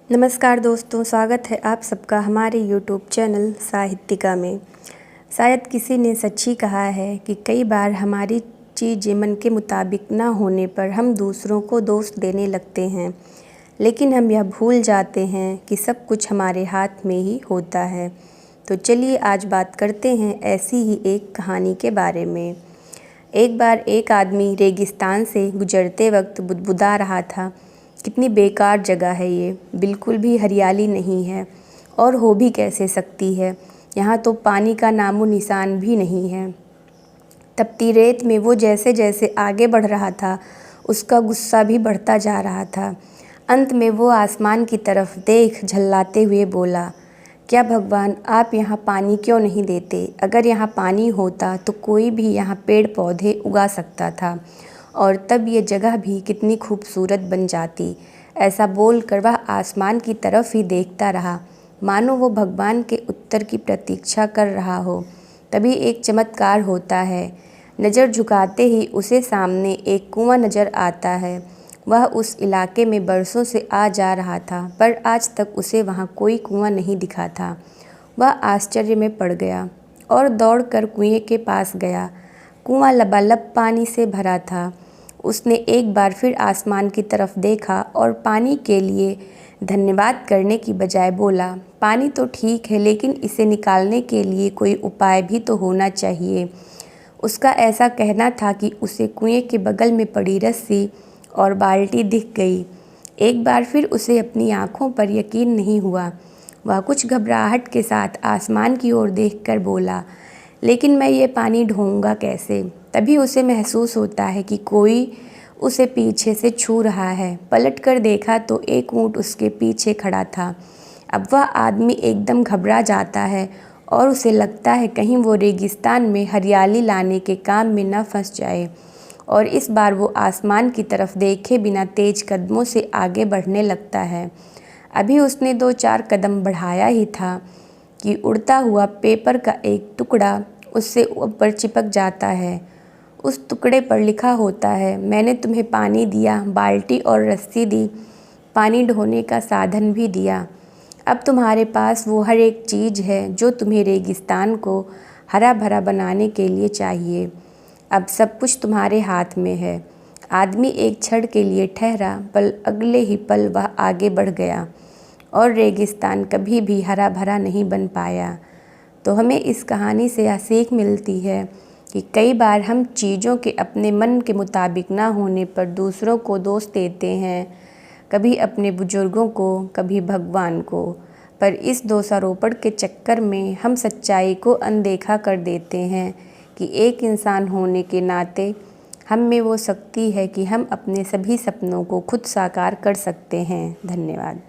नमस्कार दोस्तों, स्वागत है आप सबका हमारे यूट्यूब चैनल साहित्यिका में। शायद किसी ने सच ही कहा है कि कई बार हमारी चीज़ें मन के मुताबिक ना होने पर हम दूसरों को दोष देने लगते हैं, लेकिन हम यह भूल जाते हैं कि सब कुछ हमारे हाथ में ही होता है। तो चलिए आज बात करते हैं ऐसी ही एक कहानी के बारे में। एक बार एक आदमी रेगिस्तान से गुजरते वक्त बुदबुदा रहा था, कितनी बेकार जगह है ये, बिल्कुल भी हरियाली नहीं है और हो भी कैसे सकती है, यहाँ तो पानी का नामो निशान भी नहीं है। तपती रेत में वो जैसे जैसे आगे बढ़ रहा था, उसका गुस्सा भी बढ़ता जा रहा था। अंत में वो आसमान की तरफ देख झल्लाते हुए बोला, क्या भगवान आप यहाँ पानी क्यों नहीं देते? अगर यहाँ पानी होता तो कोई भी यहाँ पेड़ पौधे उगा सकता था और तब ये जगह भी कितनी खूबसूरत बन जाती। ऐसा बोलकर वह आसमान की तरफ ही देखता रहा, मानो वो भगवान के उत्तर की प्रतीक्षा कर रहा हो। तभी एक चमत्कार होता है। नज़र झुकाते ही उसे सामने एक कुआं नज़र आता है। वह उस इलाके में बरसों से आ जा रहा था, पर आज तक उसे वहाँ कोई कुआं नहीं दिखा था। वह आश्चर्य में पड़ गया और दौड़कर कुएं के पास गया। कुआं लबालब पानी से भरा था। उसने एक बार फिर आसमान की तरफ देखा और पानी के लिए धन्यवाद करने की बजाय बोला, पानी तो ठीक है, लेकिन इसे निकालने के लिए कोई उपाय भी तो होना चाहिए। उसका ऐसा कहना था कि उसे कुएं के बगल में पड़ी रस्सी और बाल्टी दिख गई। एक बार फिर उसे अपनी आँखों पर यकीन नहीं हुआ। वह कुछ घबराहट के साथ आसमान की ओर देखकर बोला, लेकिन मैं ये पानी ढोऊंगा कैसे? तभी उसे महसूस होता है कि कोई उसे पीछे से छू रहा है। पलट कर देखा तो एक ऊँट उसके पीछे खड़ा था। अब वह आदमी एकदम घबरा जाता है और उसे लगता है कहीं वो रेगिस्तान में हरियाली लाने के काम में न फंस जाए, और इस बार वो आसमान की तरफ देखे बिना तेज कदमों से आगे बढ़ने लगता है। अभी उसने 2-4 कदम बढ़ाया ही था कि उड़ता हुआ पेपर का एक टुकड़ा उससे ऊपर चिपक जाता है। उस टुकड़े पर लिखा होता है, मैंने तुम्हें पानी दिया, बाल्टी और रस्सी दी, पानी ढोने का साधन भी दिया। अब तुम्हारे पास वो हर एक चीज़ है जो तुम्हें रेगिस्तान को हरा भरा बनाने के लिए चाहिए। अब सब कुछ तुम्हारे हाथ में है। आदमी एक क्षण के लिए ठहरा, पर अगले ही पल वह आगे बढ़ गया और रेगिस्तान कभी भी हरा भरा नहीं बन पाया। तो हमें इस कहानी से यह सीख मिलती है कि कई बार हम चीज़ों के अपने मन के मुताबिक ना होने पर दूसरों को दोष देते हैं, कभी अपने बुजुर्गों को, कभी भगवान को, पर इस दोषारोपण के चक्कर में हम सच्चाई को अनदेखा कर देते हैं कि एक इंसान होने के नाते हम में वो शक्ति है कि हम अपने सभी सपनों को खुद साकार कर सकते हैं। धन्यवाद।